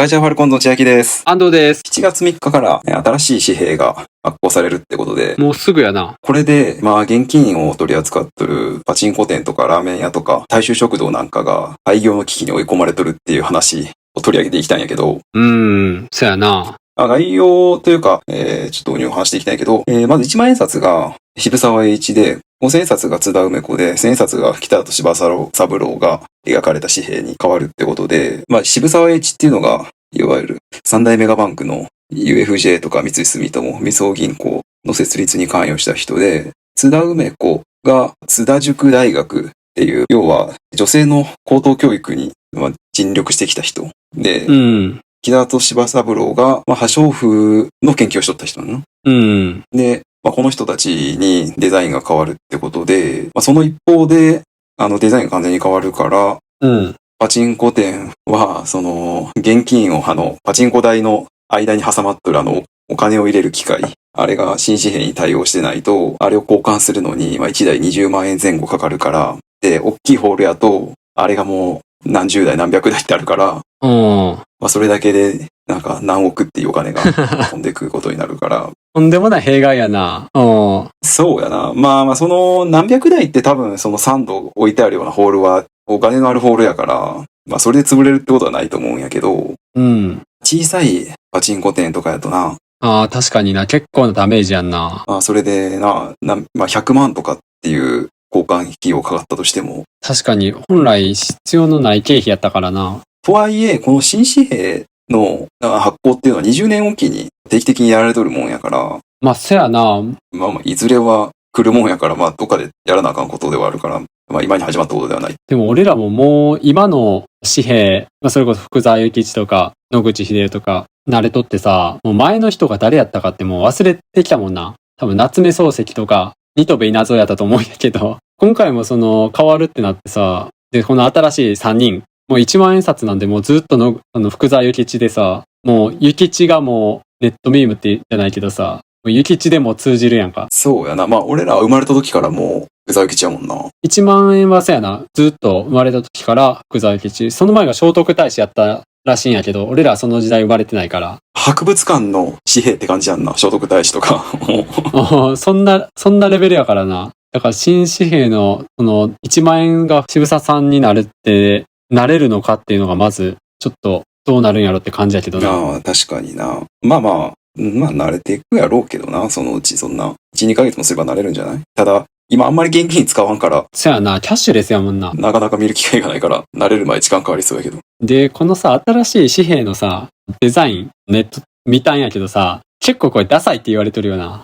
会社ファルコンの千秋です。安藤です。7月3日から新しい紙幣が発行されるってことで。もうすぐやな。これで、現金を取り扱っとるパチンコ店とかラーメン屋とか大衆食堂なんかが廃業の危機に追い込まれとるっていう話を取り上げていきたいんやけど。そやな。概要というか、ちょっと導入を話していきたいんやけど、まず1万円札が渋沢栄一で、5000円札が津田梅子で、1000円札が北里柴三郎が描かれた紙幣に変わるってことで、渋沢栄一っていうのが、いわゆる三大メガバンクの UFJ とか三井住友、みそ銀行の設立に関与した人で、津田梅子が津田塾大学っていう、要は女性の高等教育に尽力してきた人で、北里柴三郎が、破傷風の研究をしとった人なの。で、この人たちにデザインが変わるってことで、その一方で、デザインが完全に変わるから、パチンコ店は、現金をパチンコ台の間に挟まっとるお金を入れる機械、あれが新紙幣に対応してないと、あれを交換するのに、1台20万円前後かかるから、で、大きいホールやと、あれがもう何十台何百台ってあるから、それだけで、何億っていうお金が飛んでくることになるから。とんでもない弊害やな。そうやな。その何百台って多分その3度置いてあるようなホールはお金のあるホールやから、それで潰れるってことはないと思うんやけど、小さいパチンコ店とかやとな。確かにな。結構なダメージやんな。それで100万とかっていう交換費用かかったとしても。確かに本来必要のない経費やったからな。とはいえ、この新紙幣の発行っていうのは20年おきに定期的にやられとるもんやから。せやな。いずれは来るもんやから、どっかでやらなあかんことではあるから、今に始まったことではない。でも俺らももう今の紙幣、それこそ福沢諭吉とか野口英世とか慣れとってさ、もう前の人が誰やったかってもう忘れてきたもんな。多分夏目漱石とか新渡戸稲造やったと思うんやけど、今回も変わるってなってさ、で、この新しい3人、もう1万円札なんでもうずっとの福沢諭吉でさ、もう諭吉がもうネットミームってじゃないけどさ、諭吉でも通じるやんか。そうやな。俺ら生まれた時からもう福沢諭吉やもんな。1万円はそうやな。ずっと生まれた時から福沢諭吉。その前が聖徳太子やったらしいんやけど、俺らはその時代生まれてないから。博物館の紙幣って感じやんな。聖徳太子とか。そんなレベルやからな。だから新紙幣の1万円が渋沢さんになるってなれるのかっていうのがまずちょっとどうなるんやろって感じやけどな。確かにな。慣れていくやろうけどな。そのうちそんな1、2ヶ月もすれば慣れるんじゃない？ただ今あんまり現金使わんから。そやな、キャッシュレスやもんな。なかなか見る機会がないから慣れる前時間かかりそうやけど。で、このさ、新しい紙幣のさ、デザイン、ネット見たんやけどさ、結構これダサいって言われてるよな。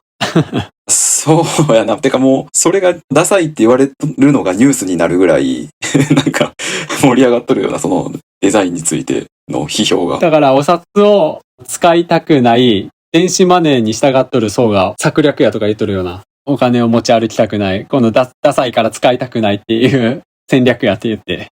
そうやな。てかもう、それがダサいって言われるのがニュースになるぐらい、盛り上がっとるような、そのデザインについての批評が。だからお札を使いたくない、電子マネーに従っとる層が策略やとか言っとるような。お金を持ち歩きたくない。このダサいから使いたくないっていう戦略やって言って。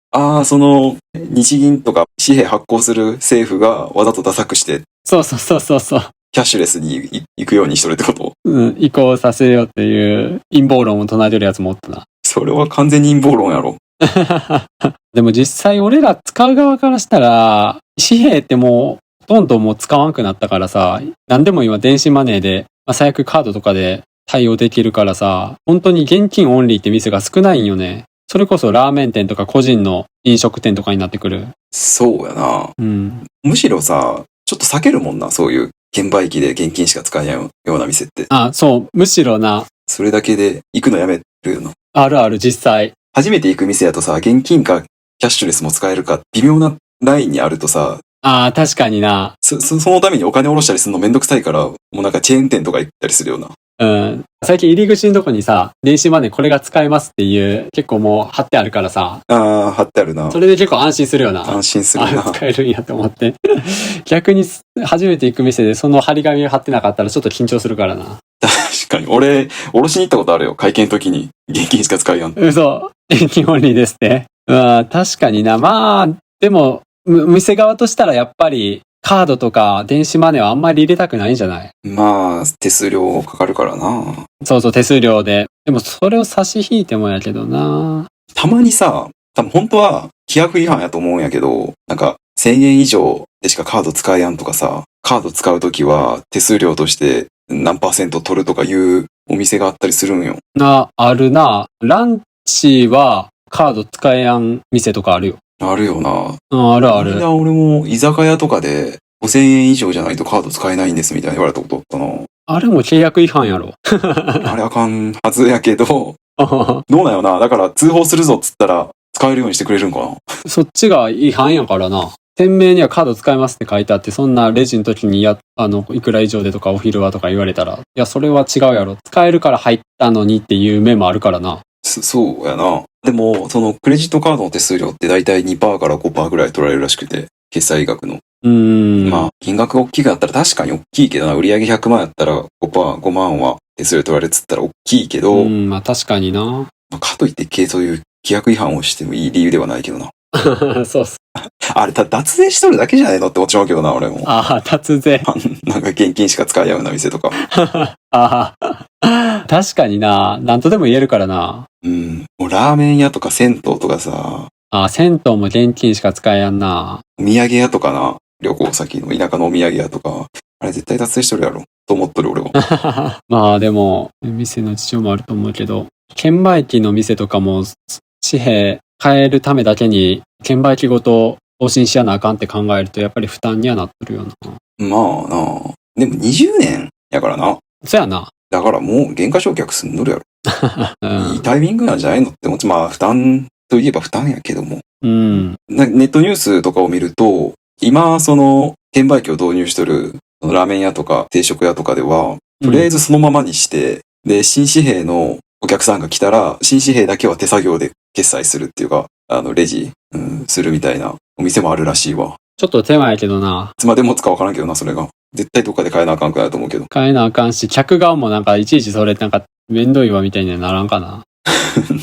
日銀とか紙幣発行する政府がわざとダサくして。そう。キャッシュレスに行くようにしとるってこと？移行させようっていう陰謀論を唱えてるやつもおったな。それは完全に陰謀論やろ。でも実際俺ら使う側からしたら、紙幣ってもうほとんどもう使わんくなったからさ、何でも今電子マネーで、最悪カードとかで対応できるからさ、本当に現金オンリーって店が少ないんよね。それこそラーメン店とか個人の飲食店とかになってくる。そうやな。むしろさ、ちょっと避けるもんな、そういう券売機で現金しか使えないような店って。そう、むしろな。それだけで行くのやめるよな。ある実際。初めて行く店やとさ、現金かキャッシュレスも使えるか微妙なラインにあるとさ。確かにな。そのためにお金下ろしたりするのめんどくさいから、もうチェーン店とか行ったりするような。最近入り口のとこにさ、電子マネーこれが使えますっていう結構もう貼ってあるからさ。貼ってあるな。それで結構安心するよな。安心するな。使えるんやと思って。逆に初めて行く店でその張り紙を貼ってなかったらちょっと緊張するからな。確かに。俺、下ろしに行ったことあるよ。会計の時に現金しか使えやん。嘘。現金オンリーですって。確かにな。でも、店側としたらやっぱり、カードとか電子マネーはあんまり入れたくないんじゃない？手数料かかるからな。そう、手数料で。でもそれを差し引いてもやけどな。たまにさ、多分本当は規約違反やと思うんやけど、1000円以上でしかカード使えやんとかさ、カード使うときは手数料として何%取るとかいうお店があったりするんよ。あるな。ランチはカード使えやん店とかあるよ。あるよな。あるある。俺も居酒屋とかで5000円以上じゃないとカード使えないんですみたいに言われたことあったな。あれも契約違反やろ。あれあかんはずやけど、どうなんよな。だから通報するぞっつったら使えるようにしてくれるんかな。そっちが違反やからな。店名にはカード使えますって書いてあって、そんなレジの時にいくら以上でとかお昼はとか言われたら、いや、それは違うやろ。使えるから入ったのにっていう面もあるからな。そうやな。でも、そのクレジットカードの手数料ってだいたい 2% から 5% ぐらい取られるらしくて、決済額の。まあ、金額が大きかったら確かに大きいけどな。売上100万やったら 5万は手数料取られるっつったら大きいけど、まあ確かにな。まあ、かといってそういう規約違反をしてもいい理由ではないけどな。そうっす。あれ、脱税しとるだけじゃないのって思っちまうけどな、俺も。脱税。なんか現金しか使い合うような店とか。確かにな。なんとでも言えるからな。もうラーメン屋とか銭湯とかさ。銭湯も現金しか使えやんな。お土産屋とかな。旅行先の田舎のお土産屋とか。あれ絶対脱税しとるやろ。と思っとる俺は。まあでも、店の事情もあると思うけど、券売機の店とかも紙幣変えるためだけに券売機ごと更新しやなあかんって考えるとやっぱり負担にはなっとるよな。まあな。でも20年やからな。そやな。だからもう減価償却すんのるやろ。いいタイミングなんじゃないのって思って、まあ負担といえば負担やけども。ネットニュースとかを見ると、今その券売機を導入しとるラーメン屋とか定食屋とかでは、とりあえずそのままにして、で、新紙幣のお客さんが来たら、新紙幣だけは手作業で決済するっていうか、レジ、するみたいなお店もあるらしいわ。ちょっと手前やけどな。いつまで持つかわからんけどな、それが。絶対どっかで買えなあかんくないと思うけど。買えなあかんし、客側もなんかいちいちそれなんかめんどいわみたいにはならんかな。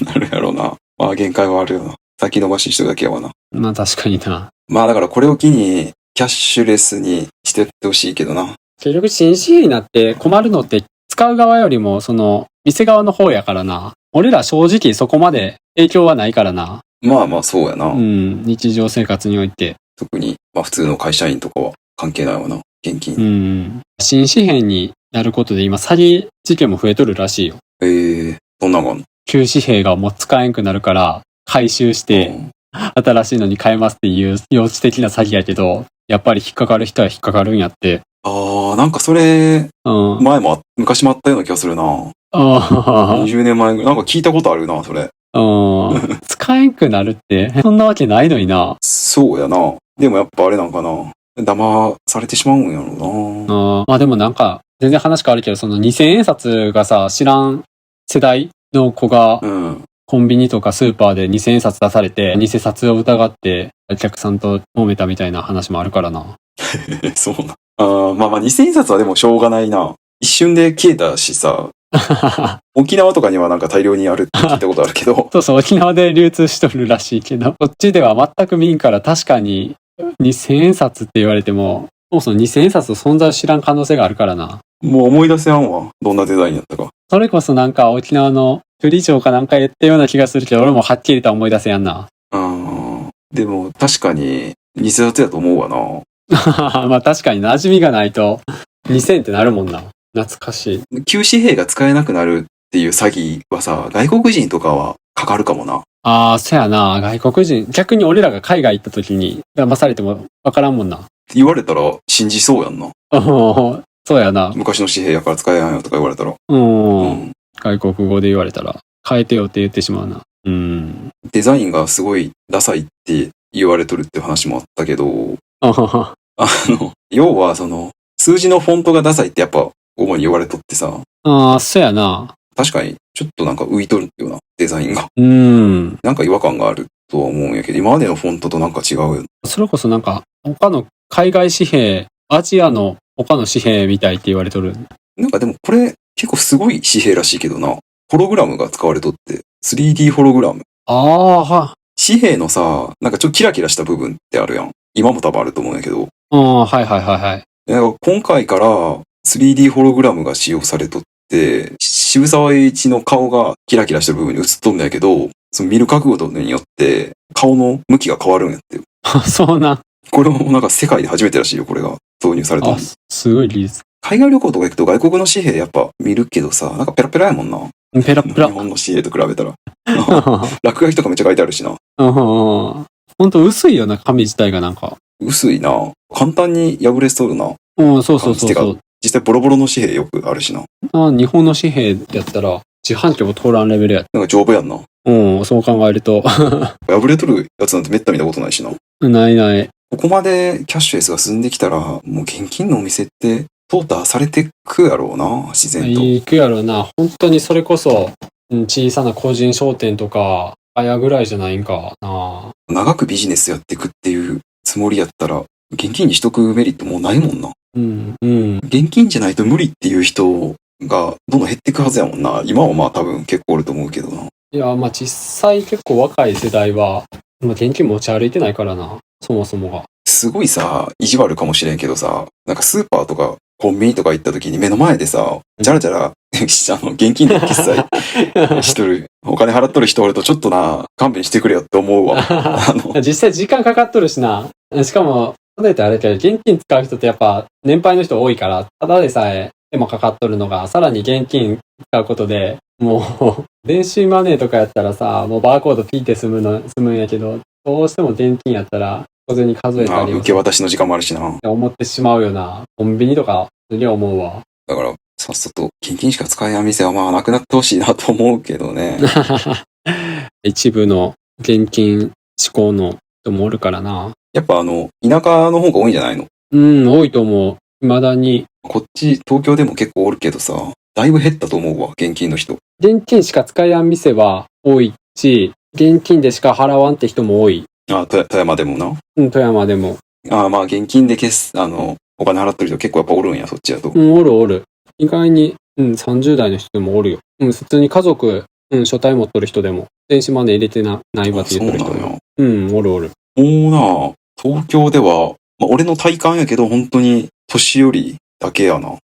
なるやろうな。まあ限界はあるよな。先延ばししてるだけやわな。まあ確かにな。まあだからこれを機に、キャッシュレスにしてってほしいけどな。結局新紙幣になって困るのって使う側よりもその店側の方やからな。俺ら正直そこまで影響はないからな。まあまあそうやな。日常生活において。特に、まあ普通の会社員とかは関係ないわな。現金。新紙幣になることで今詐欺事件も増えとるらしいよ。そんなんがあんの？旧紙幣がもう使えんくなるから回収して、新しいのに変えますっていう幼稚的な詐欺やけど、やっぱり引っかかる人は引っかかるんやって。なんかそれ、昔もあったような気がするな。20年前ぐらい。なんか聞いたことあるな、それ。使えんくなるって、そんなわけないのにな。そうやな。でもやっぱあれなんかな。騙されてしまうんやろうな。まあでもなんか、全然話変わるけど、その2000円札がさ、知らん世代の子が、コンビニとかスーパーで2000円札出されて、偽札を疑ってお客さんと揉めたみたいな話もあるからな。そうな。まあ2000円札はでもしょうがないな。一瞬で消えたしさ。沖縄とかにはなんか大量にあるって聞いたことあるけど。そう、沖縄で流通しとるらしいけど、こっちでは全く見んから確かに2000円札って言われても、もうその2000円札の存在を知らん可能性があるからな。もう思い出せやんわ。どんなデザインやったか。それこそなんか沖縄の首長かなんか言ったような気がするけど、俺もはっきりとは思い出せやんな。でも確かに偽札やと思うわな。まあ確かに馴染みがないと2000ってなるもんな。懐かしい。旧紙幣が使えなくなるっていう詐欺はさ、外国人とかはかかるかもな。そやな。外国人。逆に俺らが海外行った時に騙されてもわからんもんな。言われたら信じそうやんな。そうやな。昔の紙幣やから使えやんよとか言われたら。外国語で言われたら変えてよって言ってしまうな。デザインがすごいダサいって言われとるって話もあったけど、要はその、数字のフォントがダサいってやっぱ主に言われとってさ。そうやな。確かに、ちょっとなんか浮いとるような、デザインが。なんか違和感があるとは思うんやけど、今までのフォントとなんか違うよ。それこそなんか、他の海外紙幣、アジアの他の紙幣みたいって言われとる。なんかでもこれ結構すごい紙幣らしいけどな。ホログラムが使われとって、3D ホログラム。紙幣のさ、なんかちょっとキラキラした部分ってあるやん。今も多分あると思うんやけど。今回から 3D ホログラムが使用されとって、渋沢栄一の顔がキラキラした部分に映っとんだけど、その見る角度によって顔の向きが変わるんやって。そうな。これもなんか世界で初めてらしいよ、これが導入されたの。すごい技術。海外旅行とか行くと外国の紙幣やっぱ見るけどさ、なんかペラペラやもんな。ペラペラ。日本の紙幣と比べたら。落書きとかめっちゃ書いてあるしな。ほんと薄いよな、紙自体がなんか。薄いな。簡単に破れそうな。そうそうそうそう。実際ボロボロの紙幣よくあるしな。日本の紙幣やったら自販機も通らんレベルや。なんか丈夫やんな。そう考えると。破れとるやつなんてめった見たことないしな。ないない。ここまでキャッシュレスが進んできたら、もう現金のお店って淘汰されてくやろうな、自然と。いくやろうな。本当にそれこそ、小さな個人商店とか、あやぐらいじゃないんかな。長くビジネスやっていくっていうつもりやったら、現金にしとくメリットもうないもんな。現金じゃないと無理っていう人がどんどん減っていくはずやもんな。今はまあ多分結構おると思うけどな。いや、まあ実際結構若い世代は、現金持ち歩いてないからな。そもそもが。すごいさ、意地悪かもしれんけどさ、なんかスーパーとかコンビニとか行った時に目の前でさ、じゃらじゃら、現金で決済しとる、お金払っとる人おるとちょっとな、勘弁してくれよって思うわ。実際時間かかっとるしな。しかも、例えてあれだけど、現金使う人ってやっぱ年配の人多いから、ただでさえ手もかかっとるのが、さらに現金使うことで、もう、電子マネーとかやったらさ、もうバーコードピーって済むんやけど、どうしても現金やったら、小銭数えたり受け渡しの時間もあるしな。思ってしまうよな。コンビニとか、すげえ思うわ。だから、さっさと現金しか使えない店はまあなくなってほしいなと思うけどね。一部の現金志向の人もおるからな。やっぱ田舎の方が多いんじゃないの？多いと思う。未だに。こっち、東京でも結構おるけどさ、だいぶ減ったと思うわ、現金の人。現金しか使えやん店は多いし、現金でしか払わんって人も多い。富山でもな。富山でも。まあ現金でお金払ってる人結構やっぱおるんや、そっちやと。おるおる。意外に、30代の人でもおるよ。普通に家族、書体持っとる人でも、電子マネー入れてないわって言ってる人も。おるおる。もうな、東京では、まあ俺の体感やけど本当に年寄りだけやな。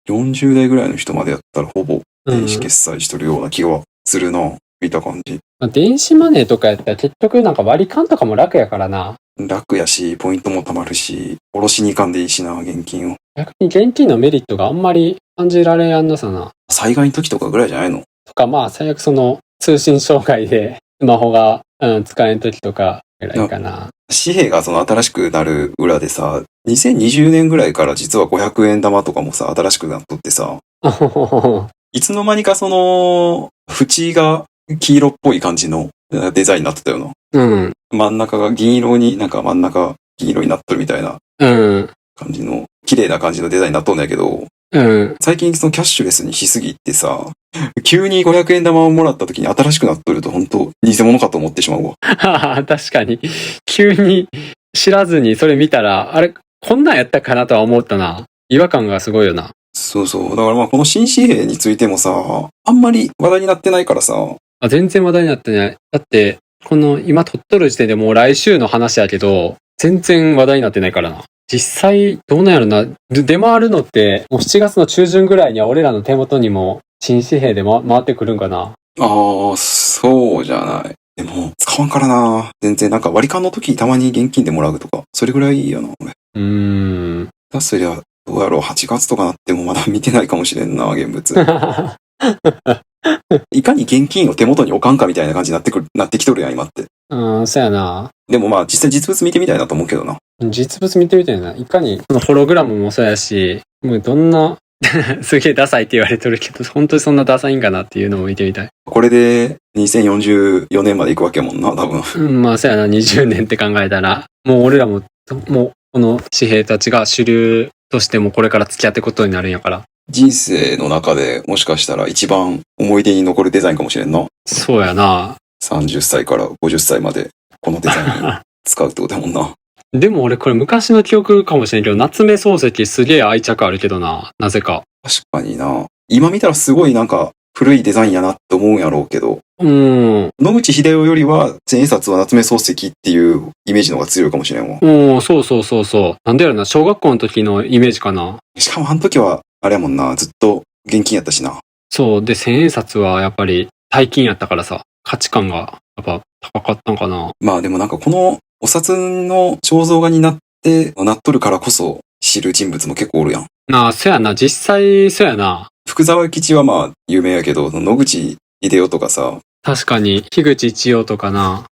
40代ぐらいの人までやったらほぼ電子決済しとるような気がするな、見た感じ。電子マネーとかやったら結局なんか割り勘とかも楽やからな。楽やし、ポイントも貯まるし、下ろしに行かんでいいしな、現金を。逆に現金のメリットがあんまり感じられやんなさな。災害の時とかぐらいじゃないの？とかまあ最悪その通信障害でスマホが、使えん時とかぐらいかな。紙幣が新しくなる裏でさ、2020年ぐらいから実は500円玉とかもさ、新しくなっとってさ、いつの間にか縁が黄色っぽい感じのデザインになってたよな。真ん中が銀色に、なんか真ん中銀色になっとるみたいな感じの、綺麗な感じのデザインになっとんだけど、最近キャッシュレスにしすぎてさ、急に500円玉をもらった時に新しくなっとると本当偽物かと思ってしまうわ。確かに。急に知らずにそれ見たら、あれ、こんなんやったかなとは思ったな。違和感がすごいよな。そうそう。だからまあこの新紙幣についてもさ、あんまり話題になってないからさ。全然話題になってない。だって、この今撮っとる時点でもう来週の話やけど、全然話題になってないからな。実際どうなんやろな。出回るのって、もう7月の中旬ぐらいには俺らの手元にも新紙幣で回ってくるんかな。そうじゃない。でも、使わんからな。全然なんか割り勘の時たまに現金でもらうとか、それぐらいいいよな、俺。だそりゃ、どうやろう、8月とかなってもまだ見てないかもしれんな、現物。いかに現金を手元に置かんかみたいな感じになってきとるやん、今って。そうやな。でもまあ、実際実物見てみたいなと思うけどな。実物見てみたいな。いかに、ホログラムもそうやし、もうどんな、すげえダサいって言われてるけど、本当にそんなダサいんかなっていうのも見てみたい。これで2044年まで行くわけもんな、多分。まあそうやな、20年って考えたら、もう俺らも、もうこの紙幣たちが主流としてもこれから付き合っていくことになるんやから。人生の中でもしかしたら一番思い出に残るデザインかもしれんな。そうやな。30歳から50歳までこのデザイン使うってことやもんな。でも俺これ昔の記憶かもしれんけど、夏目漱石すげえ愛着あるけどな、なぜか。確かにな。今見たらすごいなんか古いデザインやなって思うんやろうけど。野口英世よりは千円札は夏目漱石っていうイメージの方が強いかもしれんわ。そう。なんでやろな、小学校の時のイメージかな。しかもあの時は、あれやもんな、ずっと現金やったしな。そう。で、千円札はやっぱり大金やったからさ、価値観がやっぱ高かったんかな。まあでもなんかこのお札の肖像画になっとるからこそ知る人物も結構おるやん。ああ、そやな。実際、そやな。福沢諭吉はまあ有名やけど、野口英世とかさ、確かに、樋口一葉とかな。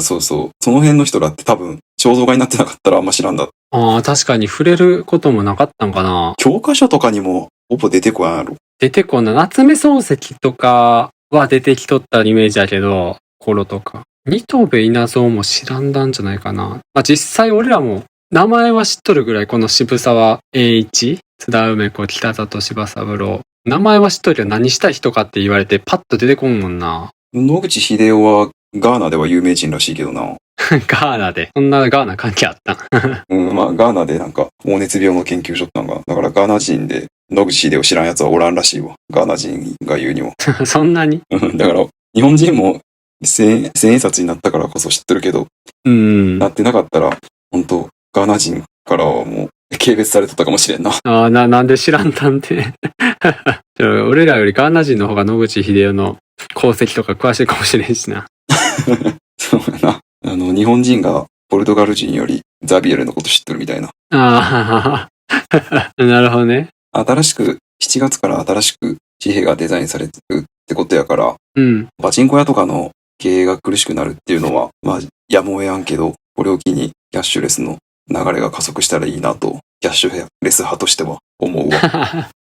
そうそう。その辺の人らって多分肖像画になってなかったらあんま知らんだ。ああ、確かに触れることもなかったんかな。教科書とかにもほぼ出てこやんやろ。出てこんな。夏目漱石とかは出てきとったイメージやけど、頃とか。二戸部稲造も知らんだんじゃないかな。まあ実際俺らも名前は知っとるぐらい、この渋沢栄一、津田梅子、北里柴三郎。名前は知っとるけど何したい人かって言われてパッと出てこんもんな。野口英世はガーナでは有名人らしいけどな。ガーナで。そんなガーナ関係あったんまあガーナでなんか黄熱病の研究所ってのが、だからガーナ人で野口英世を知らん奴はおらんらしいわ。ガーナ人が言うにも。そんなにだから日本人も千円札になったからこそ知ってるけど、なってなかったら、本当ガーナ人からはもう軽蔑されてたかもしれんな。なんで知らんたんて。俺らよりガーナ人の方が野口英世の功績とか詳しいかもしれんしな。そうやな。日本人がポルトガル人よりザビエルのこと知ってるみたいな。ああ、なるほどね。7月から新しく紙幣がデザインされてるってことやから、うん。パチンコ屋とかの経営が苦しくなるっていうのは、まあ、やむを得んけど、これを機にキャッシュレスの流れが加速したらいいなと、キャッシュレス派としては思うわ。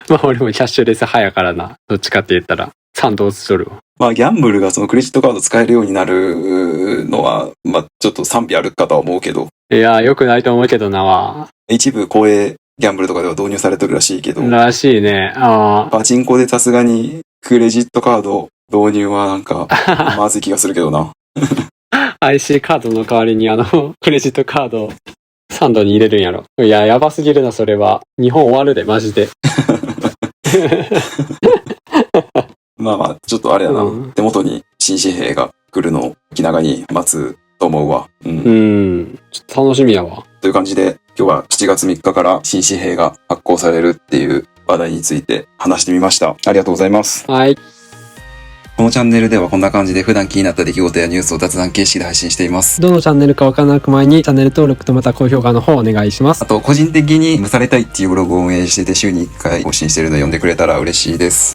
まあ俺もキャッシュレス派やからな。どっちかって言ったら賛同しとるわ。まあギャンブルがそのクレジットカード使えるようになるのは、まあちょっと賛否あるかとは思うけど。いや、良くないと思うけどな。一部公営ギャンブルとかでは導入されてるらしいけど。らしいね。パチンコでさすがにクレジットカード導入はなんか、まずい気がするけどな。IC カードの代わりにクレジットカードサンドに入れるんやろ。いや、やばすぎるな、それは。日本終わるで、マジで。まあまあ、ちょっとあれやな。手元に新紙幣が来るのを気長に待つと思うわ。ちょっと楽しみやわ。という感じで、今日は7月3日から新紙幣が発行されるっていう話題について話してみました。ありがとうございます。はい。このチャンネルではこんな感じで普段気になった出来事やニュースを雑談形式で配信しています。どのチャンネルかわからなく前にチャンネル登録とまた高評価の方お願いします。あと、個人的に蒸されたいっていうブログを運営してて週に1回更新してるので読んでくれたら嬉しいです。